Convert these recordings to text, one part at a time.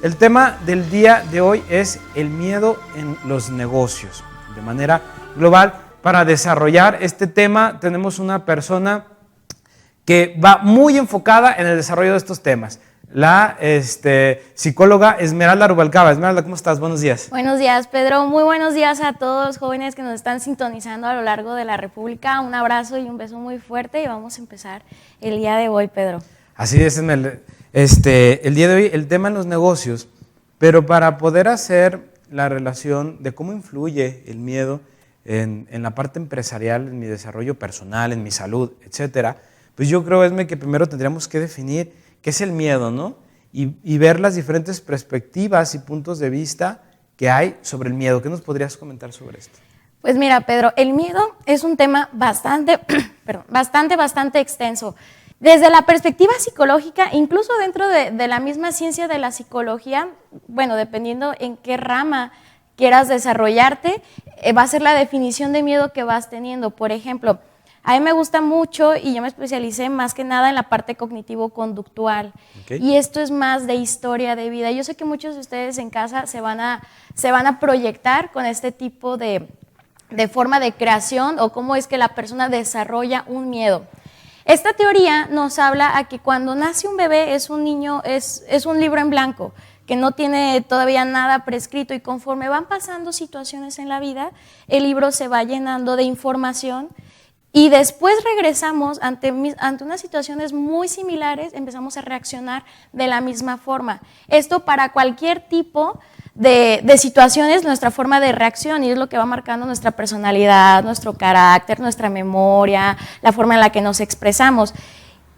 El tema del día de hoy es el miedo en los negocios. De manera global, para desarrollar este tema tenemos una persona que va muy enfocada en el desarrollo de estos temas. La psicóloga Esmeralda Rubalcaba. Esmeralda, ¿cómo estás? Buenos días. Buenos días, Pedro. Muy buenos días a todos los jóvenes que nos están sintonizando a lo largo de la República. Un abrazo y un beso muy fuerte y vamos a empezar el día de hoy, Pedro. Así es, Esmeralda. El día de hoy el tema en los negocios, pero para poder hacer la relación de cómo influye el miedo en la parte empresarial, en mi desarrollo personal, en mi salud, etcétera, pues yo creo, Esme, que primero tendríamos que definir qué es el miedo, ¿no? Y ver las diferentes perspectivas y puntos de vista que hay sobre el miedo. ¿Qué nos podrías comentar sobre esto? Pues mira, Pedro, el miedo es un tema bastante extenso. Desde la perspectiva psicológica, incluso dentro de la misma ciencia de la psicología, bueno, dependiendo en qué rama quieras desarrollarte, va a ser la definición de miedo que vas teniendo. Por ejemplo, a mí me gusta mucho y yo me especialicé más que nada en la parte cognitivo-conductual. Okay. Y esto es más de historia de vida. Yo sé que muchos de ustedes en casa se van a proyectar con este tipo de forma de creación o cómo es que la persona desarrolla un miedo. Esta teoría nos habla a que cuando nace un bebé es un niño, es un libro en blanco, que no tiene todavía nada prescrito y conforme van pasando situaciones en la vida, el libro se va llenando de información y después regresamos ante unas situaciones muy similares, empezamos a reaccionar de la misma forma. Esto para cualquier tipo de situaciones, nuestra forma de reacción, y es lo que va marcando nuestra personalidad, nuestro carácter, nuestra memoria, la forma en la que nos expresamos.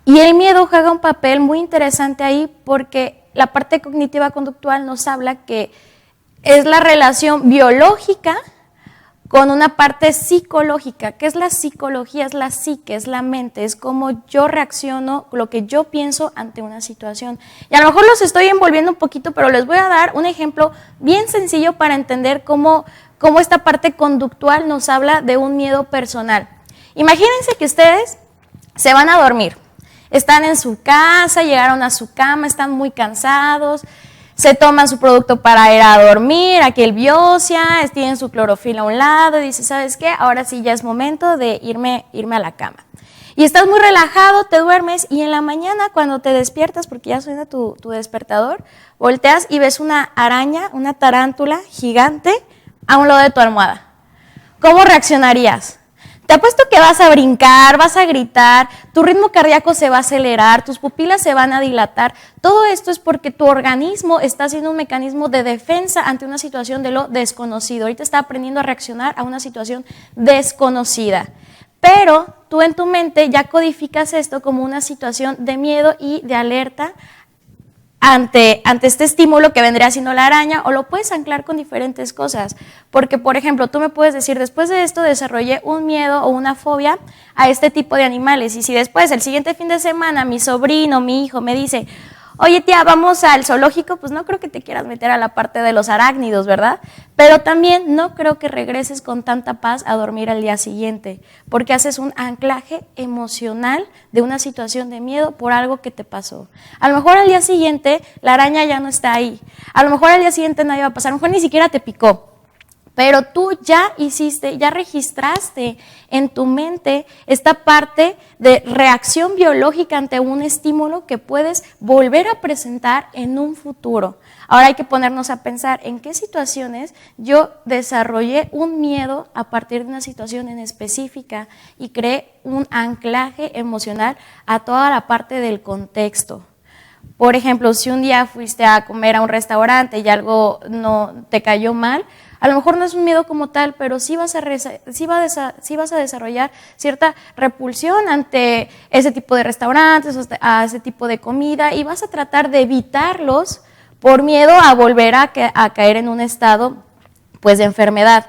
Y el miedo juega un papel muy interesante ahí porque la parte cognitiva conductual nos habla que es la relación biológica con una parte psicológica. ¿Qué es la psicología? Es la psique, es la mente, es cómo yo reacciono, lo que yo pienso ante una situación. Y a lo mejor los estoy envolviendo un poquito, pero les voy a dar un ejemplo bien sencillo para entender cómo esta parte conductual nos habla de un miedo personal. Imagínense que ustedes se van a dormir, están en su casa, llegaron a su cama, están muy cansados, se toman su producto para ir a dormir, aquí el Biosia, tienen su clorofila a un lado y dice, ¿sabes qué? Ahora sí ya es momento de irme a la cama. Y estás muy relajado, te duermes y en la mañana cuando te despiertas, porque ya suena tu despertador, volteas y ves una araña, una tarántula gigante a un lado de tu almohada. ¿Cómo reaccionarías? Te apuesto que vas a brincar, vas a gritar, tu ritmo cardíaco se va a acelerar, tus pupilas se van a dilatar. Todo esto es porque tu organismo está haciendo un mecanismo de defensa ante una situación de lo desconocido. Ahorita está aprendiendo a reaccionar a una situación desconocida. Pero tú en tu mente ya codificas esto como una situación de miedo y de alerta ante este estímulo que vendría siendo la araña, o lo puedes anclar con diferentes cosas, porque por ejemplo tú me puedes decir, después de esto desarrollé un miedo o una fobia a este tipo de animales, y si después el siguiente fin de semana mi sobrino, mi hijo me dice, oye tía, vamos al zoológico, pues no creo que te quieras meter a la parte de los arácnidos, ¿verdad? Pero también no creo que regreses con tanta paz a dormir al día siguiente, porque haces un anclaje emocional de una situación de miedo por algo que te pasó. A lo mejor al día siguiente la araña ya no está ahí, a lo mejor al día siguiente nadie va a pasar, a lo mejor ni siquiera te picó. Pero tú ya registraste en tu mente esta parte de reacción biológica ante un estímulo que puedes volver a presentar en un futuro. Ahora hay que ponernos a pensar en qué situaciones yo desarrollé un miedo a partir de una situación en específica y creé un anclaje emocional a toda la parte del contexto. Por ejemplo, si un día fuiste a comer a un restaurante y algo no te cayó mal, a lo mejor no es un miedo como tal, pero sí vas a desarrollar cierta repulsión ante ese tipo de restaurantes, a ese tipo de comida, y vas a tratar de evitarlos por miedo a volver a caer en un estado pues, de enfermedad.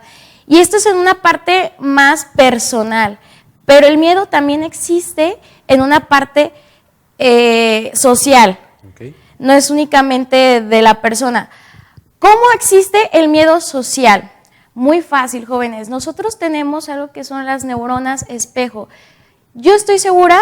Y esto es en una parte más personal, pero el miedo también existe en una parte social. Okay. No es únicamente de la persona. ¿Cómo existe el miedo social? Muy fácil, jóvenes. Nosotros tenemos algo que son las neuronas espejo. Yo estoy segura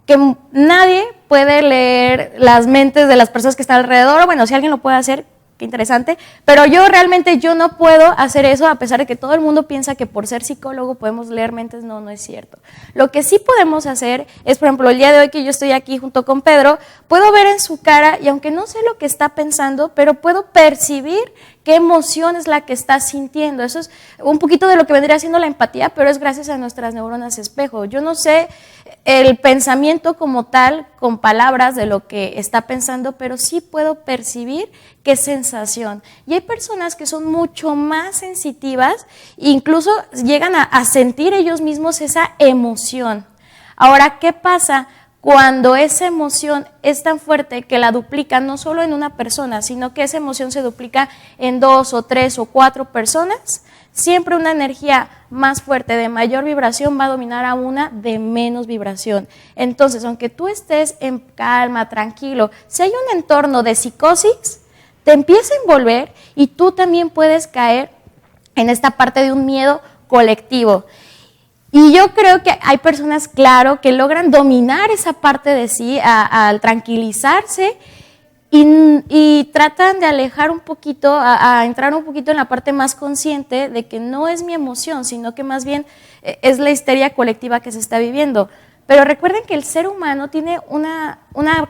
que nadie puede leer las mentes de las personas que están alrededor, o bueno, si alguien lo puede hacer, qué interesante, pero yo no puedo hacer eso, a pesar de que todo el mundo piensa que por ser psicólogo podemos leer mentes. No, no es cierto. Lo que sí podemos hacer es, por ejemplo, el día de hoy que yo estoy aquí junto con Pedro, puedo ver en su cara, y aunque no sé lo que está pensando, pero puedo percibir qué emoción es la que está sintiendo. Eso es un poquito de lo que vendría siendo la empatía, pero es gracias a nuestras neuronas espejo. Yo no sé el pensamiento como tal, con palabras de lo que está pensando, pero sí puedo percibir qué sensación. Y hay personas que son mucho más sensitivas, incluso llegan a sentir ellos mismos esa emoción. Ahora, ¿qué pasa cuando esa emoción es tan fuerte que la duplica no solo en una persona, sino que esa emoción se duplica en 2 o 3 o 4 personas? Siempre una energía más fuerte, de mayor vibración, va a dominar a una de menos vibración. Entonces, aunque tú estés en calma, tranquilo, si hay un entorno de psicosis, te empieza a envolver y tú también puedes caer en esta parte de un miedo colectivo. Y yo creo que hay personas, claro, que logran dominar esa parte de sí al tranquilizarse y tratan de alejar un poquito, a entrar un poquito en la parte más consciente de que no es mi emoción, sino que más bien es la histeria colectiva que se está viviendo. Pero recuerden que el ser humano tiene una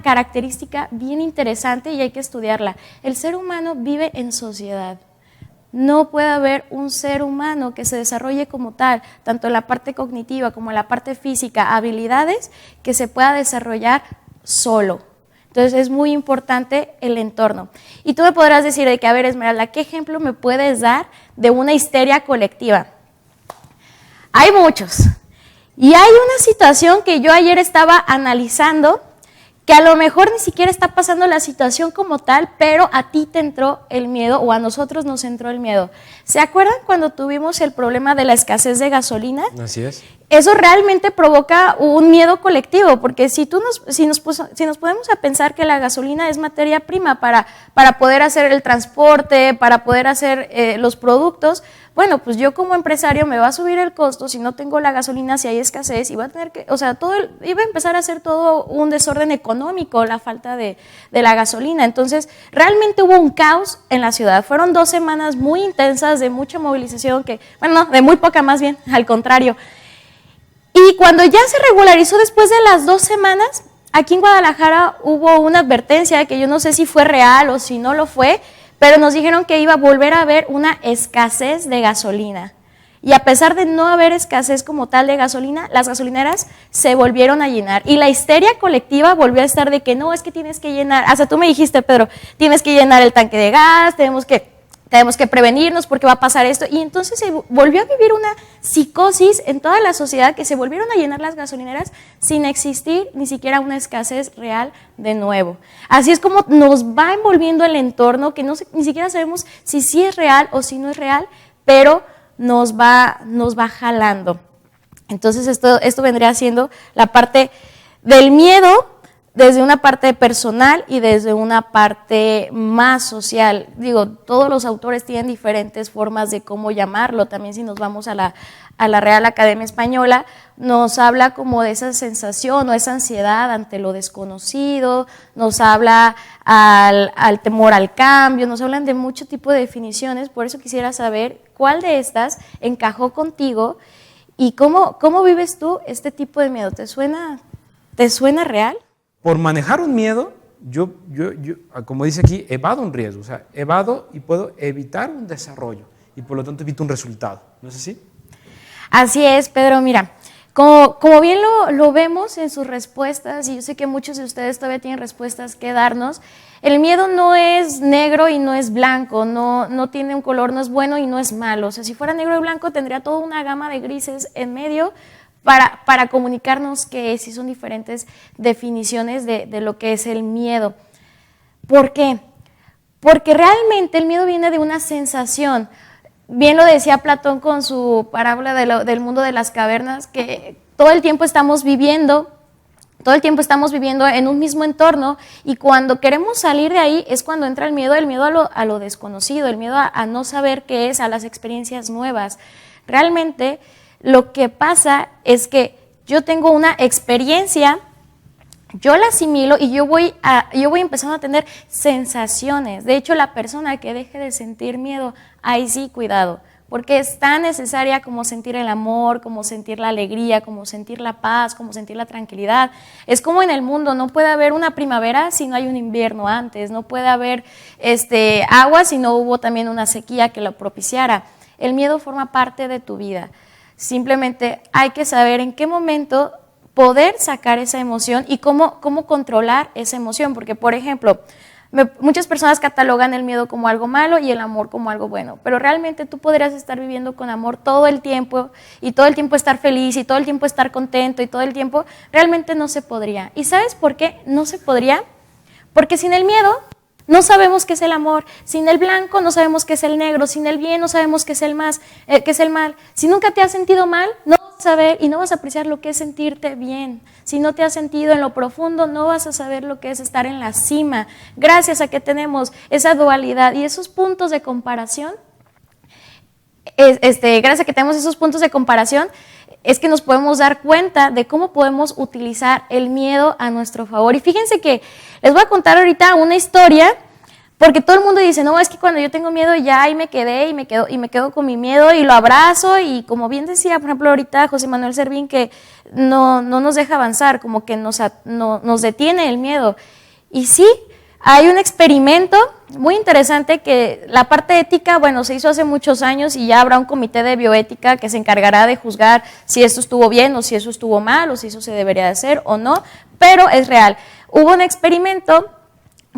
característica bien interesante y hay que estudiarla. El ser humano vive en sociedad. No puede haber un ser humano que se desarrolle como tal, tanto en la parte cognitiva como en la parte física, habilidades que se pueda desarrollar solo. Entonces es muy importante el entorno. Y tú me podrás decir de que, a ver, Esmeralda, ¿qué ejemplo me puedes dar de una histeria colectiva? Hay muchos. Y hay una situación que yo ayer estaba analizando, que a lo mejor ni siquiera está pasando la situación como tal, pero a ti te entró el miedo, o a nosotros nos entró el miedo. ¿Se acuerdan cuando tuvimos el problema de la escasez de gasolina? Así es. Eso realmente provoca un miedo colectivo, porque si nos ponemos a pensar que la gasolina es materia prima para poder hacer el transporte, para poder hacer los productos, bueno, pues yo como empresario me va a subir el costo si no tengo la gasolina, si hay escasez, y va a tener que, o sea, iba a empezar a ser todo un desorden económico, la falta de la gasolina. Entonces, realmente hubo un caos en la ciudad. Fueron 2 semanas muy intensas, de mucha movilización, no, de muy poca más bien, al contrario. Y cuando ya se regularizó después de las 2 semanas, aquí en Guadalajara hubo una advertencia que yo no sé si fue real o si no lo fue, pero nos dijeron que iba a volver a haber una escasez de gasolina. Y a pesar de no haber escasez como tal de gasolina, las gasolineras se volvieron a llenar. Y la histeria colectiva volvió a estar de que no, es que tienes que llenar, hasta tú me dijiste, Pedro, tienes que llenar el tanque de gas, tenemos que prevenirnos porque va a pasar esto. Y entonces se volvió a vivir una psicosis en toda la sociedad, que se volvieron a llenar las gasolineras sin existir ni siquiera una escasez real de nuevo. Así es como nos va envolviendo el entorno, que ni siquiera sabemos si sí es real o si no es real, pero nos va jalando. Entonces esto vendría siendo la parte del miedo, desde una parte personal y desde una parte más social. Digo, todos los autores tienen diferentes formas de cómo llamarlo. También si nos vamos a la Real Academia Española, nos habla como de esa sensación o esa ansiedad ante lo desconocido, nos habla al temor al cambio, nos hablan de mucho tipo de definiciones. Por eso quisiera saber cuál de estas encajó contigo y cómo vives tú este tipo de miedo. ¿Te suena real? Por manejar un miedo, yo, como dice aquí, evado un riesgo, o sea, evado y puedo evitar un desarrollo y por lo tanto evito un resultado, ¿no es así? Así es, Pedro. Mira, como bien lo vemos en sus respuestas, y yo sé que muchos de ustedes todavía tienen respuestas que darnos, el miedo no es negro y no es blanco, no tiene un color, no es bueno y no es malo. O sea, si fuera negro y blanco tendría toda una gama de grises en medio, para comunicarnos que sí son diferentes definiciones de lo que es el miedo. ¿Por qué? Porque realmente el miedo viene de una sensación. Bien lo decía Platón con su parábola del mundo de las cavernas, que todo el tiempo estamos viviendo en un mismo entorno, y cuando queremos salir de ahí es cuando entra el miedo a lo desconocido, el miedo a no saber qué es, a las experiencias nuevas. Realmente lo que pasa es que yo tengo una experiencia yo la asimilo y yo voy empezando a tener sensaciones. De hecho, la persona que deje de sentir miedo, ahí sí, cuidado, porque es tan necesaria como sentir el amor, como sentir la alegría, como sentir la paz, como sentir la tranquilidad. Es como en el mundo, no puede haber una primavera si no hay un invierno antes, no puede haber agua si no hubo también una sequía que lo propiciara. El miedo forma parte de tu vida. Simplemente hay que saber en qué momento poder sacar esa emoción y cómo controlar esa emoción, porque por ejemplo, muchas personas catalogan el miedo como algo malo y el amor como algo bueno, pero realmente tú podrías estar viviendo con amor todo el tiempo y todo el tiempo estar feliz y todo el tiempo estar contento y todo el tiempo, realmente no se podría. ¿Y sabes por qué no se podría? Porque sin el miedo no sabemos qué es el amor, sin el blanco no sabemos qué es el negro, sin el bien no sabemos qué es el mal. Si nunca te has sentido mal, no vas a saber y no vas a apreciar lo que es sentirte bien. Si no te has sentido en lo profundo, no vas a saber lo que es estar en la cima. Gracias a que tenemos esa dualidad y esos puntos de comparación, gracias a que tenemos esos puntos de comparación, es que nos podemos dar cuenta de cómo podemos utilizar el miedo a nuestro favor. Y fíjense que les voy a contar ahorita una historia, porque todo el mundo dice, no, es que cuando yo tengo miedo ya ahí me quedé y me quedo con mi miedo y lo abrazo, y como bien decía, por ejemplo, ahorita José Manuel Servín, que no nos deja avanzar, como que nos detiene el miedo. Y sí, hay un experimento muy interesante que la parte ética, bueno, se hizo hace muchos años y ya habrá un comité de bioética que se encargará de juzgar si esto estuvo bien o si eso estuvo mal o si eso se debería de hacer o no, pero es real. Hubo un experimento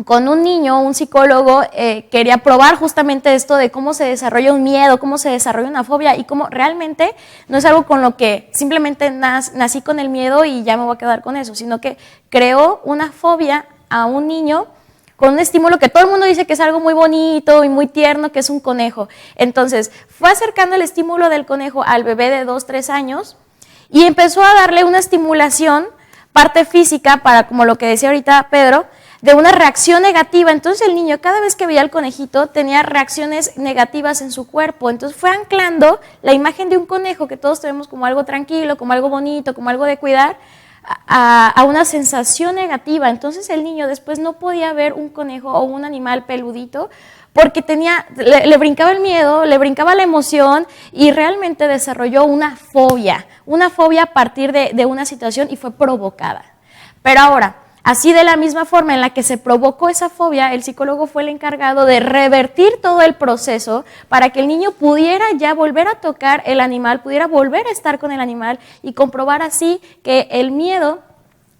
con un niño, un psicólogo quería probar justamente esto de cómo se desarrolla un miedo, cómo se desarrolla una fobia y cómo realmente no es algo con lo que simplemente nací con el miedo y ya me voy a quedar con eso, sino que creó una fobia a un niño con un estímulo que todo el mundo dice que es algo muy bonito y muy tierno, que es un conejo. Entonces, fue acercando el estímulo del conejo al bebé de 2, 3 años y empezó a darle una estimulación, parte física, para, como lo que decía ahorita Pedro, de una reacción negativa. Entonces el niño, cada vez que veía al conejito, tenía reacciones negativas en su cuerpo. Entonces fue anclando la imagen de un conejo que todos tenemos como algo tranquilo, como algo bonito, como algo de cuidar, a una sensación negativa. Entonces el niño después no podía ver un conejo o un animal peludito porque le brincaba el miedo, le brincaba la emoción y realmente desarrolló una fobia a partir de una situación y fue provocada. Pero ahora, así de la misma forma en la que se provocó esa fobia, el psicólogo fue el encargado de revertir todo el proceso para que el niño pudiera ya volver a tocar el animal, pudiera volver a estar con el animal y comprobar así que el miedo,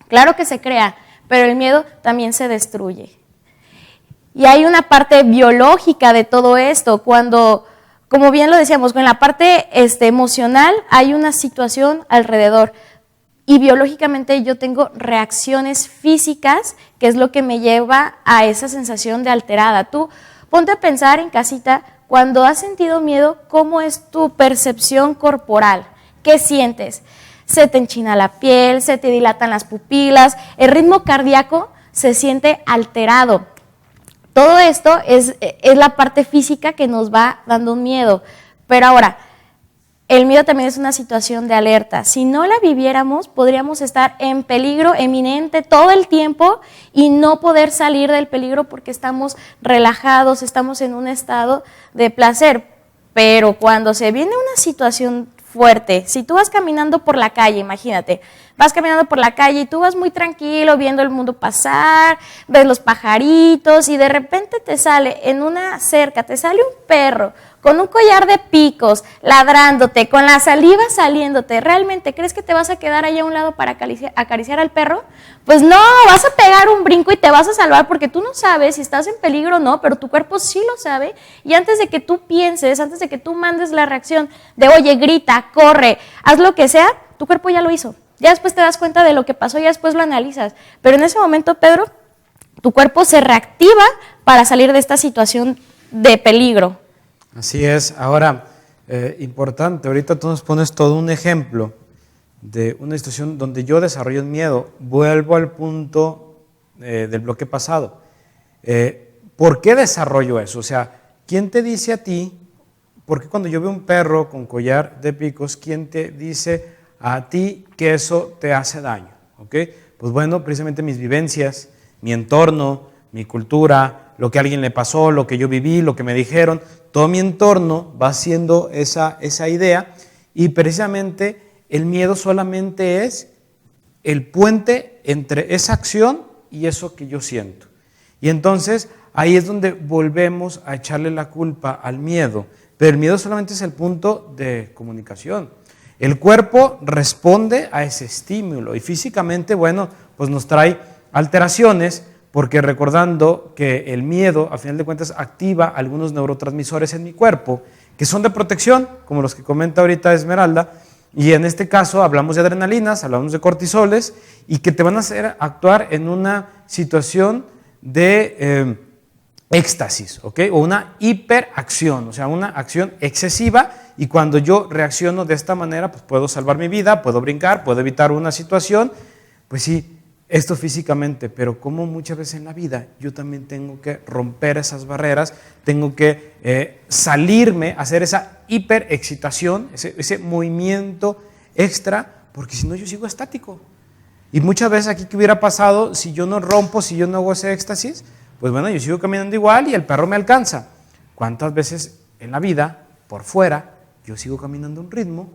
claro que se crea, pero el miedo también se destruye. Y hay una parte biológica de todo esto, cuando, como bien lo decíamos, en la parte emocional hay una situación alrededor. Y biológicamente yo tengo reacciones físicas, que es lo que me lleva a esa sensación de alterada. Tú ponte a pensar en casita, cuando has sentido miedo, ¿cómo es tu percepción corporal? ¿Qué sientes? Se te enchina la piel, se te dilatan las pupilas, el ritmo cardíaco se siente alterado. Todo esto es la parte física que nos va dando miedo. Pero ahora, el miedo también es una situación de alerta. Si no la viviéramos, podríamos estar en peligro eminente todo el tiempo y no poder salir del peligro porque estamos relajados, estamos en un estado de placer. Pero cuando se viene una situación fuerte, si tú vas caminando por la calle, imagínate, vas caminando por la calle y tú vas muy tranquilo viendo el mundo pasar, ves los pajaritos y de repente te sale en una cerca, te sale un perro con un collar de picos, ladrándote, con la saliva saliéndote. ¿Realmente crees que te vas a quedar ahí a un lado para acariciar al perro? Pues no, vas a pegar un brinco y te vas a salvar porque tú no sabes si estás en peligro o no, pero tu cuerpo sí lo sabe y antes de que tú pienses, antes de que tú mandes la reacción de oye, grita, corre, haz lo que sea, tu cuerpo ya lo hizo. Ya después te das cuenta de lo que pasó, ya después lo analizas. Pero en ese momento, Pedro, tu cuerpo se reactiva para salir de esta situación de peligro. Así es. Ahora, importante, ahorita tú nos pones todo un ejemplo de una situación donde yo desarrollo el miedo. Vuelvo al punto del bloque pasado. ¿Por qué desarrollo eso? O sea, ¿quién te dice a ti? Porque cuando yo veo un perro con collar de picos, ¿quién te dice a ti que eso te hace daño? ¿ok? Pues bueno, precisamente mis vivencias, mi entorno, mi cultura, lo que a alguien le pasó, lo que yo viví, lo que me dijeron, todo mi entorno va haciendo esa idea, y precisamente el miedo solamente es el puente entre esa acción y eso que yo siento. Y entonces ahí es donde volvemos a echarle la culpa al miedo, pero el miedo solamente es el punto de comunicación. El cuerpo responde a ese estímulo y físicamente, bueno, pues nos trae alteraciones, porque recordando que el miedo, a final de cuentas, activa algunos neurotransmisores en mi cuerpo que son de protección, como los que comenta ahorita Esmeralda, y en este caso hablamos de adrenalinas, hablamos de cortisoles, y que te van a hacer actuar en una situación de éxtasis, ¿ok? O una hiperacción, o sea, una acción excesiva, y cuando yo reacciono de esta manera, pues puedo salvar mi vida, puedo brincar, puedo evitar una situación, pues sí, esto físicamente, pero como muchas veces en la vida yo también tengo que romper esas barreras, tengo que salirme, hacer esa hiperexcitación, ese movimiento extra, porque si no yo sigo estático. Y muchas veces aquí, ¿qué hubiera pasado si yo no rompo, si yo no hago ese éxtasis? Pues bueno, yo sigo caminando igual y el perro me alcanza. ¿Cuántas veces en la vida, por fuera, yo sigo caminando a un ritmo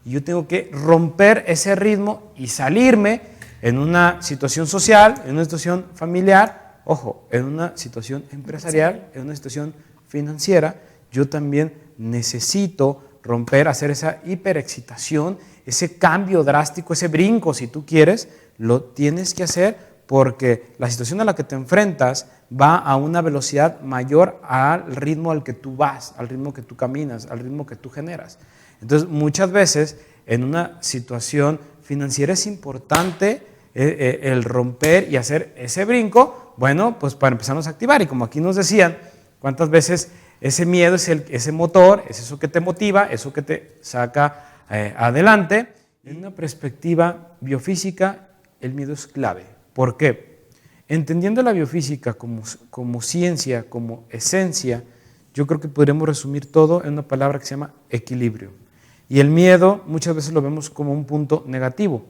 y yo tengo que romper ese ritmo y salirme en una situación social, en una situación familiar, ojo, en una situación empresarial, en una situación financiera? Yo también necesito romper, hacer esa hiperexcitación, ese cambio drástico, ese brinco, si tú quieres, lo tienes que hacer, porque la situación a la que te enfrentas va a una velocidad mayor al ritmo al que tú vas, al ritmo que tú caminas, al ritmo que tú generas. Entonces, muchas veces en una situación financiera es importante el romper y hacer ese brinco, bueno, pues para empezarnos a activar. Y como aquí nos decían, cuántas veces ese miedo es ese motor, es eso que te motiva, eso que te saca adelante. En una perspectiva biofísica, el miedo es clave. ¿Por qué? Entendiendo la biofísica como ciencia, como esencia, yo creo que podremos resumir todo en una palabra que se llama equilibrio. Y el miedo muchas veces lo vemos como un punto negativo,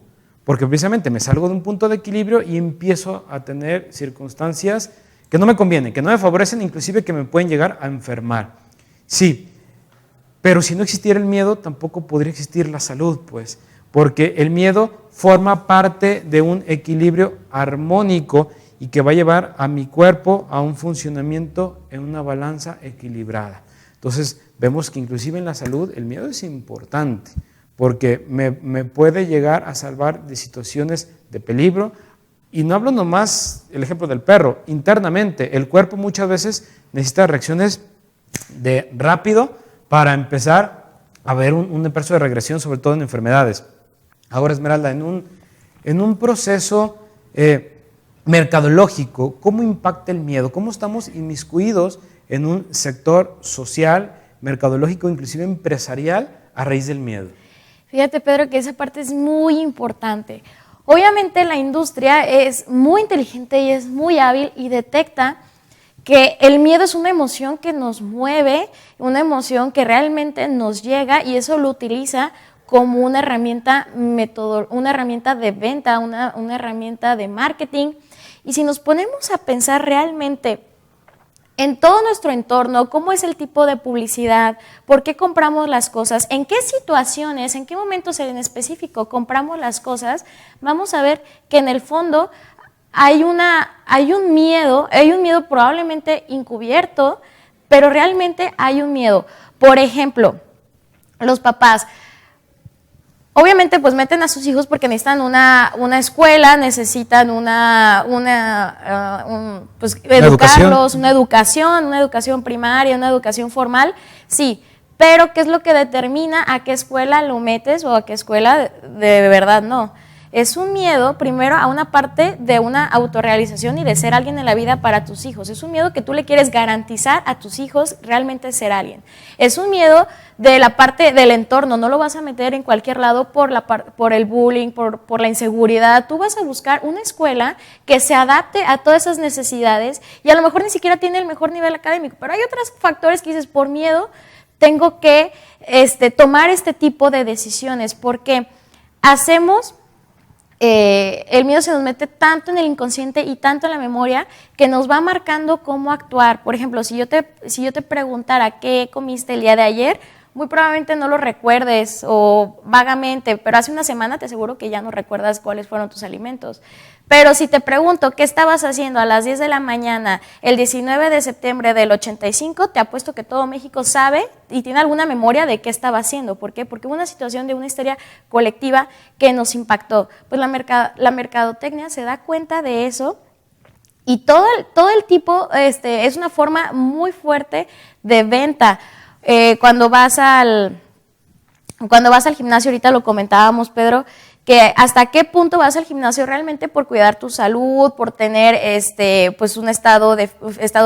porque precisamente me salgo de un punto de equilibrio y empiezo a tener circunstancias que no me convienen, que no me favorecen, inclusive que me pueden llegar a enfermar. Sí, pero si no existiera el miedo, tampoco podría existir la salud, pues, porque el miedo forma parte de un equilibrio armónico y que va a llevar a mi cuerpo a un funcionamiento en una balanza equilibrada. Entonces, vemos que inclusive en la salud el miedo es importante, porque me puede llegar a salvar de situaciones de peligro. Y no hablo nomás el ejemplo del perro, internamente el cuerpo muchas veces necesita reacciones de rápido para empezar a ver un proceso de regresión, sobre todo en enfermedades. Ahora, Esmeralda, en un proceso mercadológico, ¿cómo impacta el miedo? ¿Cómo estamos inmiscuidos en un sector social, mercadológico, inclusive empresarial, a raíz del miedo? Fíjate, Pedro, que esa parte es muy importante. Obviamente la industria es muy inteligente y es muy hábil y detecta que el miedo es una emoción que nos mueve, una emoción que realmente nos llega, y eso lo utiliza como una herramienta de venta, una herramienta de marketing. Y si nos ponemos a pensar realmente en todo nuestro entorno, cómo es el tipo de publicidad, por qué compramos las cosas, en qué situaciones, en qué momentos en específico compramos las cosas, vamos a ver que en el fondo hay un miedo probablemente encubierto, pero realmente hay un miedo. Por ejemplo, los papás, obviamente pues meten a sus hijos porque necesitan una escuela, necesitan pues, educarlos, una educación primaria, una educación formal, sí, pero ¿qué es lo que determina a qué escuela lo metes o a qué escuela de verdad no? Es un miedo, primero, a una parte de una autorrealización y de ser alguien en la vida para tus hijos. Es un miedo que tú le quieres garantizar a tus hijos realmente ser alguien. Es un miedo de la parte del entorno. No lo vas a meter en cualquier lado por el bullying, por la inseguridad. Tú vas a buscar una escuela que se adapte a todas esas necesidades y a lo mejor ni siquiera tiene el mejor nivel académico. Pero hay otros factores que dices, por miedo tengo que tomar este tipo de decisiones porque hacemos el miedo se nos mete tanto en el inconsciente y tanto en la memoria que nos va marcando cómo actuar. Por ejemplo, si yo te preguntara qué comiste el día de ayer, muy probablemente no lo recuerdes o vagamente, pero hace una semana te aseguro que ya no recuerdas cuáles fueron tus alimentos. Pero si te pregunto qué estabas haciendo a las 10 de la mañana el 19 de septiembre del 85, te apuesto que todo México sabe y tiene alguna memoria de qué estaba haciendo. ¿Por qué? Porque hubo una situación de una histeria colectiva que nos impactó. Pues la mercadotecnia se da cuenta de eso y todo el tipo es una forma muy fuerte de venta. Cuando vas al gimnasio, ahorita lo comentábamos, Pedro, que hasta qué punto vas al gimnasio realmente por cuidar tu salud, por tener pues un estado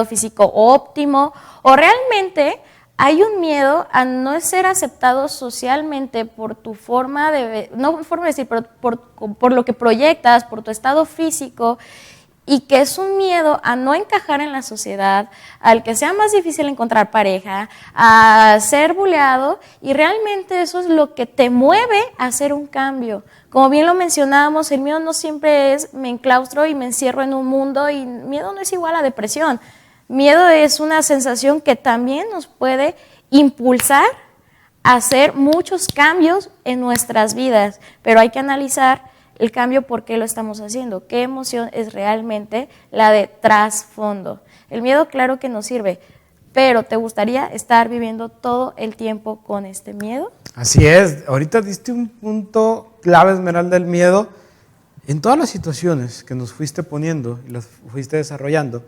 físico óptimo, o realmente hay un miedo a no ser aceptado socialmente por tu forma de, no forma de decir, pero por lo que proyectas, por tu estado físico, y que es un miedo a no encajar en la sociedad, al que sea más difícil encontrar pareja, a ser buleado, y realmente eso es lo que te mueve a hacer un cambio. Como bien lo mencionábamos, el miedo no siempre es me enclaustro y me encierro en un mundo, y miedo no es igual a depresión. Miedo es una sensación que también nos puede impulsar a hacer muchos cambios en nuestras vidas, pero hay que analizar el cambio, ¿por qué lo estamos haciendo? ¿Qué emoción es realmente la de trasfondo? El miedo, claro que nos sirve, pero ¿te gustaría estar viviendo todo el tiempo con este miedo? Así es, ahorita diste un punto clave, Esmeralda, del miedo. En todas las situaciones que nos fuiste poniendo y las fuiste desarrollando,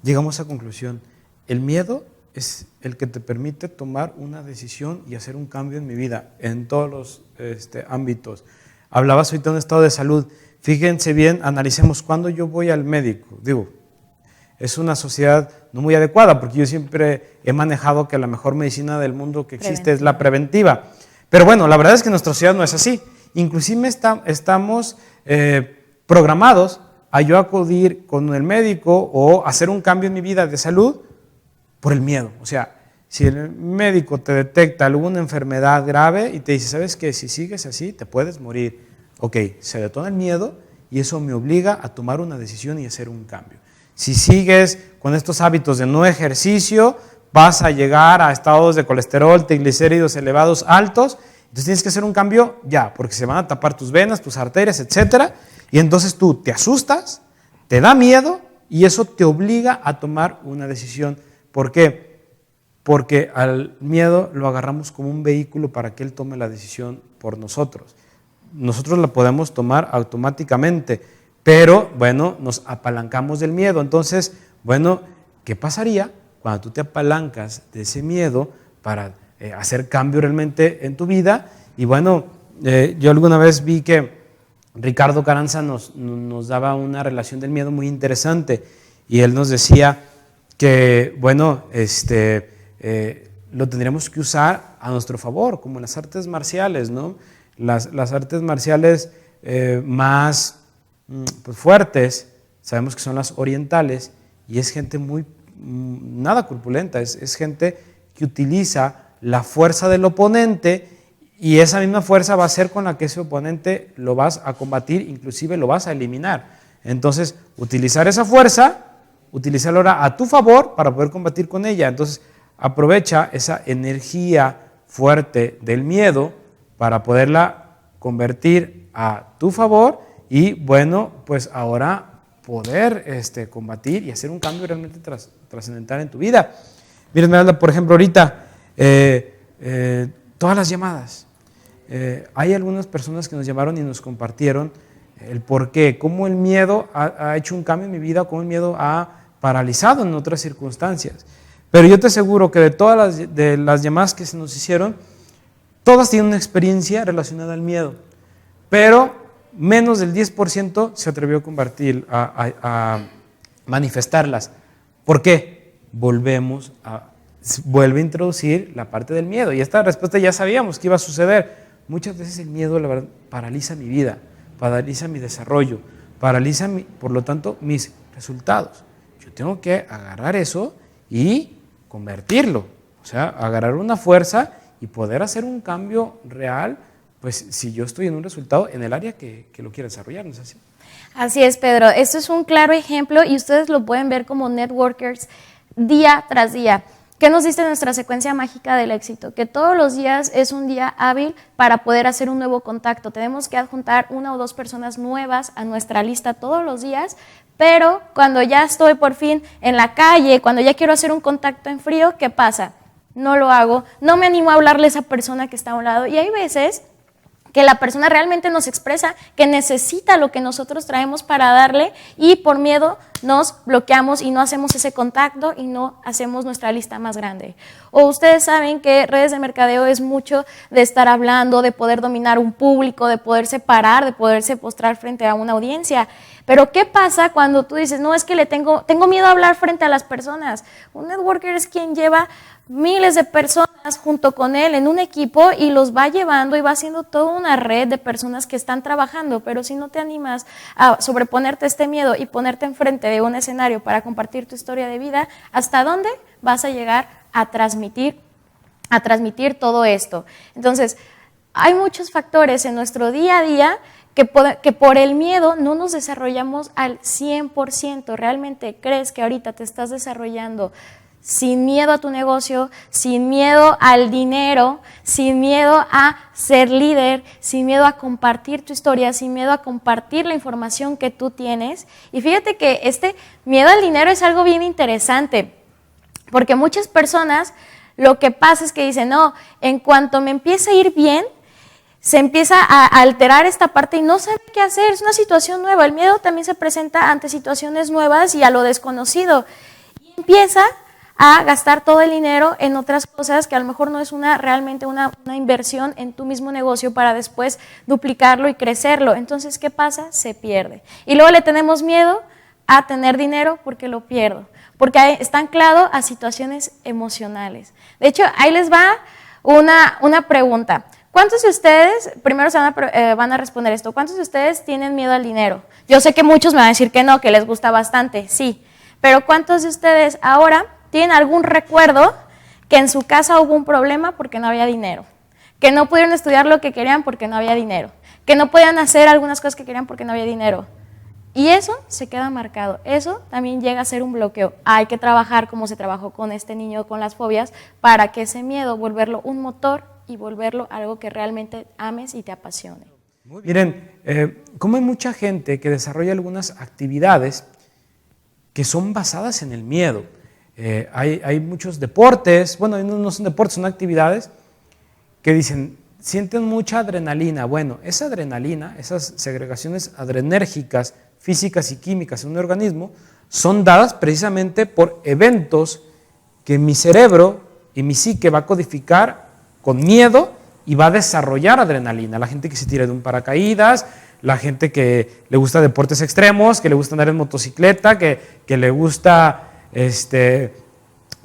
llegamos a conclusión. El miedo es el que te permite tomar una decisión y hacer un cambio en mi vida, en todos los ámbitos. Hablabas ahorita de un estado de salud. Fíjense bien, analicemos cuando yo voy al médico. Digo, es una sociedad no muy adecuada porque yo siempre he manejado que la mejor medicina del mundo que existe es la preventiva. Pero bueno, la verdad es que nuestra sociedad no es así. Inclusive estamos programados a yo acudir con el médico o hacer un cambio en mi vida de salud por el miedo. O sea, si el médico te detecta alguna enfermedad grave y te dice, ¿sabes qué? Si sigues así, te puedes morir. Ok, se detona el miedo y eso me obliga a tomar una decisión y hacer un cambio. Si sigues con estos hábitos de no ejercicio, vas a llegar a estados de colesterol, triglicéridos elevados altos, entonces tienes que hacer un cambio ya, porque se van a tapar tus venas, tus arterias, etc. Y entonces tú te asustas, te da miedo y eso te obliga a tomar una decisión. ¿Por qué? Porque al miedo lo agarramos como un vehículo para que él tome la decisión por nosotros. Nosotros la podemos tomar automáticamente, pero bueno, nos apalancamos del miedo. Entonces, bueno, ¿qué pasaría cuando tú te apalancas de ese miedo para hacer cambio realmente en tu vida? Y bueno, yo alguna vez vi que Ricardo Carranza nos daba una relación del miedo muy interesante y él nos decía que, bueno, lo tendríamos que usar a nuestro favor, como en las artes marciales, ¿no? Las artes marciales más pues, fuertes, sabemos que son las orientales, y es gente muy, nada corpulenta, es gente que utiliza la fuerza del oponente, y esa misma fuerza va a ser con la que ese oponente lo vas a combatir, inclusive lo vas a eliminar. Entonces, utilizar esa fuerza, utilizarla ahora a tu favor para poder combatir con ella. Entonces, aprovecha esa energía fuerte del miedo para poderla convertir a tu favor y, bueno, pues ahora poder combatir y hacer un cambio realmente trascendental en tu vida. Mira, Esmeralda, por ejemplo, ahorita, todas las llamadas. Hay algunas personas que nos llamaron y nos compartieron el por qué, cómo el miedo ha hecho un cambio en mi vida, cómo el miedo ha paralizado en otras circunstancias. Pero yo te aseguro que de todas las llamadas que se nos hicieron, todas tienen una experiencia relacionada al miedo, pero menos del 10% se atrevió a compartir, a manifestarlas. ¿Por qué? Vuelve a introducir la parte del miedo, y esta respuesta ya sabíamos que iba a suceder. Muchas veces el miedo, la verdad, paraliza mi vida, paraliza mi desarrollo, paraliza, por lo tanto, mis resultados. Yo tengo que agarrar eso y convertirlo, o sea, agarrar una fuerza y poder hacer un cambio real pues si yo estoy en un resultado en el área que lo quiera desarrollar, ¿no es así? Así es, Pedro. Esto es un claro ejemplo y ustedes lo pueden ver como networkers día tras día. ¿Qué nos dice nuestra secuencia mágica del éxito? Que todos los días es un día hábil para poder hacer un nuevo contacto. Tenemos que adjuntar 1 o 2 personas nuevas a nuestra lista todos los días, pero cuando ya estoy por fin en la calle, cuando ya quiero hacer un contacto en frío, ¿qué pasa? No lo hago, no me animo a hablarle a esa persona que está a un lado. Y hay veces que la persona realmente nos expresa que necesita lo que nosotros traemos para darle y por miedo nos bloqueamos y no hacemos ese contacto y no hacemos nuestra lista más grande. O ustedes saben que redes de mercadeo es mucho de estar hablando, de poder dominar un público, de poderse parar, de poderse postrar frente a una audiencia. Pero ¿qué pasa cuando tú dices, no, es que tengo miedo a hablar frente a las personas? Un networker es quien lleva miles de personas junto con él en un equipo y los va llevando y va haciendo toda una red de personas que están trabajando, pero si no te animas a sobreponerte a este miedo y ponerte enfrente de un escenario para compartir tu historia de vida, ¿hasta dónde vas a llegar a transmitir todo esto? Entonces, hay muchos factores en nuestro día a día que por el miedo no nos desarrollamos al 100%. ¿Realmente crees que ahorita te estás desarrollando sin miedo a tu negocio, sin miedo al dinero, sin miedo a ser líder, sin miedo a compartir tu historia, sin miedo a compartir la información que tú tienes? Y fíjate que este miedo al dinero es algo bien interesante, porque muchas personas lo que pasa es que dicen, no, en cuanto me empieza a ir bien, se empieza a alterar esta parte y no sabe qué hacer, es una situación nueva. El miedo también se presenta ante situaciones nuevas y a lo desconocido. Y empieza a gastar todo el dinero en otras cosas que a lo mejor no es realmente una inversión en tu mismo negocio para después duplicarlo y crecerlo. Entonces, ¿qué pasa? Se pierde. Y luego le tenemos miedo a tener dinero porque lo pierdo, porque está anclado a situaciones emocionales. De hecho, ahí les va una pregunta. ¿Cuántos de ustedes, primero van a responder esto, cuántos de ustedes tienen miedo al dinero? Yo sé que muchos me van a decir que no, que les gusta bastante, sí, pero ¿cuántos de ustedes ahora tienen algún recuerdo que en su casa hubo un problema porque no había dinero, que no pudieron estudiar lo que querían porque no había dinero, que no podían hacer algunas cosas que querían porque no había dinero? Y eso se queda marcado, eso también llega a ser un bloqueo. Hay que trabajar como se trabajó con este niño con las fobias para que ese miedo volverlo un motor y volverlo algo que realmente ames y te apasione. Miren, como hay mucha gente que desarrolla algunas actividades que son basadas en el miedo. Hay muchos deportes, bueno, no son deportes, son actividades que dicen, sienten mucha adrenalina. Bueno, esa adrenalina, esas segregaciones adrenérgicas, físicas y químicas en un organismo, son dadas precisamente por eventos que mi cerebro y mi psique va a codificar con miedo y va a desarrollar adrenalina. La gente que se tira de un paracaídas, la gente que le gusta deportes extremos, que le gusta andar en motocicleta, que le gusta,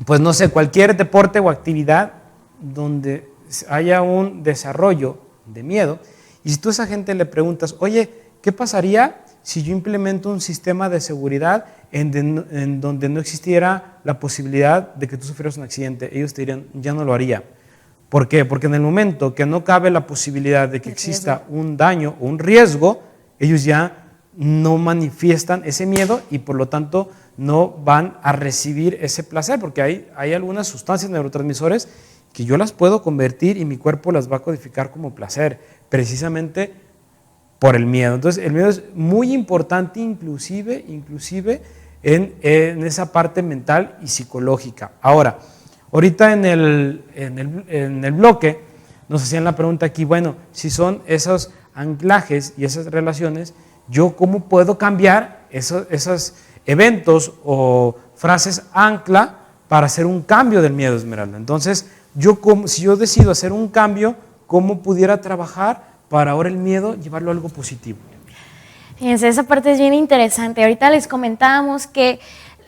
pues no sé, cualquier deporte o actividad donde haya un desarrollo de miedo. Y si tú a esa gente le preguntas, oye, ¿qué pasaría si yo implemento un sistema de seguridad en donde no existiera la posibilidad de que tú sufrieras un accidente? Ellos te dirían, ya no lo haría. ¿Por qué? Porque en el momento que no cabe la posibilidad de que exista un daño o un riesgo, ellos ya no manifiestan ese miedo y por lo tanto no van a recibir ese placer, porque hay algunas sustancias neurotransmisores que yo las puedo convertir y mi cuerpo las va a codificar como placer, precisamente por el miedo. Entonces el miedo es muy importante inclusive en esa parte mental y psicológica. Ahora, ahorita en el bloque nos hacían la pregunta aquí, bueno, si son esos anclajes y esas relaciones, ¿yo cómo puedo cambiar esos eventos o frases ancla para hacer un cambio del miedo, Esmeralda? Entonces, si yo decido hacer un cambio, ¿cómo pudiera trabajar para ahora el miedo llevarlo a algo positivo? Fíjense, esa parte es bien interesante. Ahorita les comentábamos que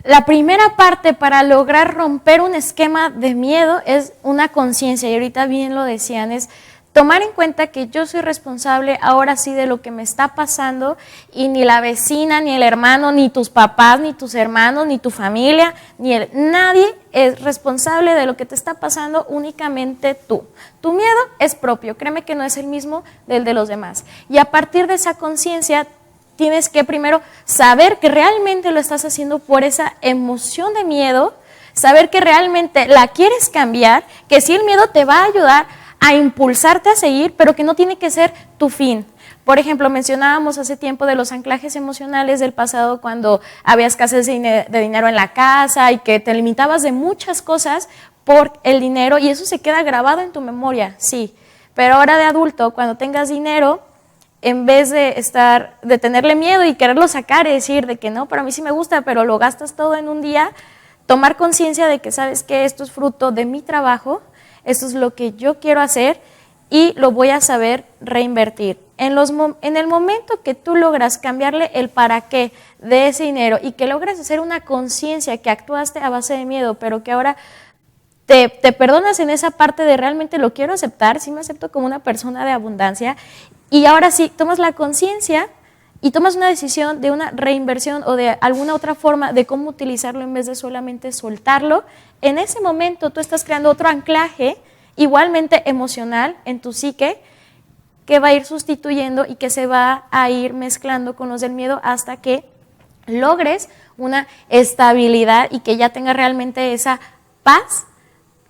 la primera parte para lograr romper un esquema de miedo es una conciencia, y ahorita bien lo decían, es tomar en cuenta que yo soy responsable ahora sí de lo que me está pasando y ni la vecina, ni el hermano, ni tus papás, ni tus hermanos, ni tu familia, nadie es responsable de lo que te está pasando, únicamente tú. Tu miedo es propio, créeme que no es el mismo del de los demás. Y a partir de esa conciencia tienes que primero saber que realmente lo estás haciendo por esa emoción de miedo, saber que realmente la quieres cambiar, que sí el miedo te va a ayudar a impulsarte a seguir, pero que no tiene que ser tu fin. Por ejemplo, mencionábamos hace tiempo de los anclajes emocionales del pasado cuando había escasez de dinero en la casa y que te limitabas de muchas cosas por el dinero y eso se queda grabado en tu memoria, sí. Pero ahora de adulto, cuando tengas dinero, en vez de tenerle miedo y quererlo sacar y decir de que no, para mí sí me gusta, pero lo gastas todo en un día, tomar conciencia de que sabes que esto es fruto de mi trabajo, esto es lo que yo quiero hacer y lo voy a saber reinvertir. En el momento que tú logras cambiarle el para qué de ese dinero y que logras hacer una conciencia que actuaste a base de miedo, pero que ahora te perdonas en esa parte de realmente lo quiero aceptar, sí me acepto como una persona de abundancia y ahora sí tomas la conciencia y tomas una decisión de una reinversión o de alguna otra forma de cómo utilizarlo en vez de solamente soltarlo, en ese momento tú estás creando otro anclaje igualmente emocional en tu psique que va a ir sustituyendo y que se va a ir mezclando con los del miedo hasta que logres una estabilidad y que ya tengas realmente esa paz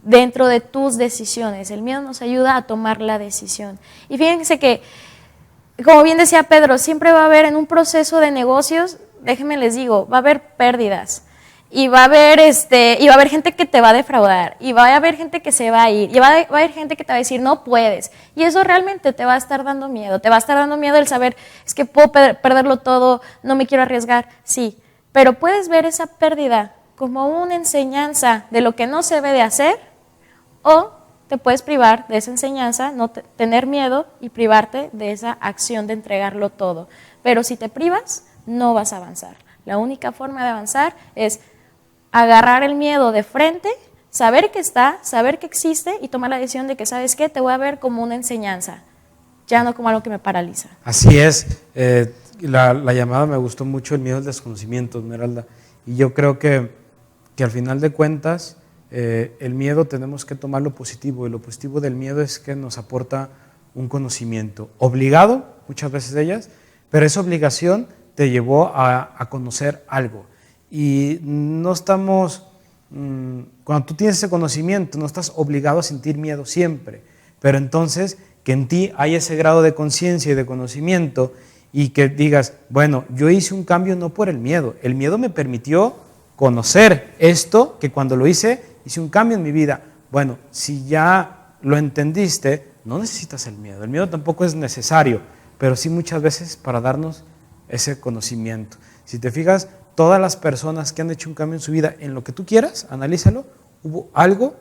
dentro de tus decisiones. El miedo nos ayuda a tomar la decisión. Y fíjense que, como bien decía Pedro, siempre va a haber en un proceso de negocios, déjenme les digo, va a haber pérdidas. Y va a haber gente que te va a defraudar, y va a haber gente que se va a ir, y va a haber gente que te va a decir no puedes, y eso realmente te va a estar dando miedo, el saber, es que puedo perderlo todo, no me quiero arriesgar, sí, pero puedes ver esa pérdida como una enseñanza de lo que no se debe de hacer, o te puedes privar de esa enseñanza, no tener miedo y privarte de esa acción de entregarlo todo, pero si te privas, no vas a avanzar. La única forma de avanzar es agarrar el miedo de frente, saber que está, saber que existe y tomar la decisión de que, ¿sabes qué? Te voy a ver como una enseñanza, ya no como algo que me paraliza. Así es, la llamada me gustó mucho, el miedo al desconocimiento, Esmeralda, y yo creo que al final de cuentas el miedo tenemos que tomar lo positivo, y lo positivo del miedo es que nos aporta un conocimiento, obligado, muchas veces de ellas, pero esa obligación te llevó a conocer algo. Y no estamos, cuando tú tienes ese conocimiento, no estás obligado a sentir miedo siempre, pero entonces que en ti hay ese grado de conciencia y de conocimiento y que digas, bueno, yo hice un cambio no por el miedo me permitió conocer esto, que cuando lo hice un cambio en mi vida. Bueno, si ya lo entendiste, no necesitas el miedo tampoco es necesario, pero sí muchas veces para darnos ese conocimiento. Si te fijas, todas las personas que han hecho un cambio en su vida, en lo que tú quieras, analízalo, hubo algo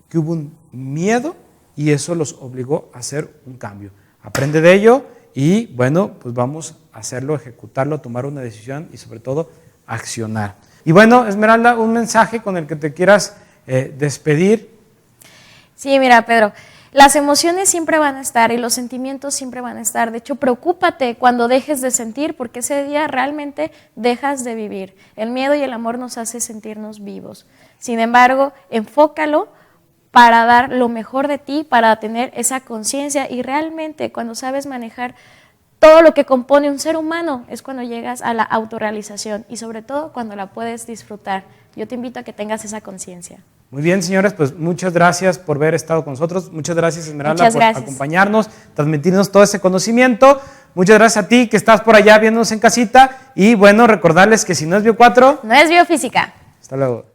que hubo un miedo y eso los obligó a hacer un cambio. Aprende de ello y bueno, pues vamos a hacerlo, ejecutarlo, tomar una decisión y sobre todo accionar. Y bueno, Esmeralda, un mensaje con el que te quieras despedir. Sí, mira, Pedro, las emociones siempre van a estar y los sentimientos siempre van a estar. De hecho, preocúpate cuando dejes de sentir, porque ese día realmente dejas de vivir. El miedo y el amor nos hace sentirnos vivos. Sin embargo, enfócalo para dar lo mejor de ti, para tener esa conciencia y realmente cuando sabes manejar todo lo que compone un ser humano es cuando llegas a la autorrealización y sobre todo cuando la puedes disfrutar. Yo te invito a que tengas esa conciencia. Muy bien, señores, pues muchas gracias por haber estado con nosotros. Muchas gracias, Esmeralda, por acompañarnos, transmitirnos todo ese conocimiento. Muchas gracias a ti que estás por allá viéndonos en casita. Y bueno, recordarles que si no es Bio 4, no es biofísica. Hasta luego.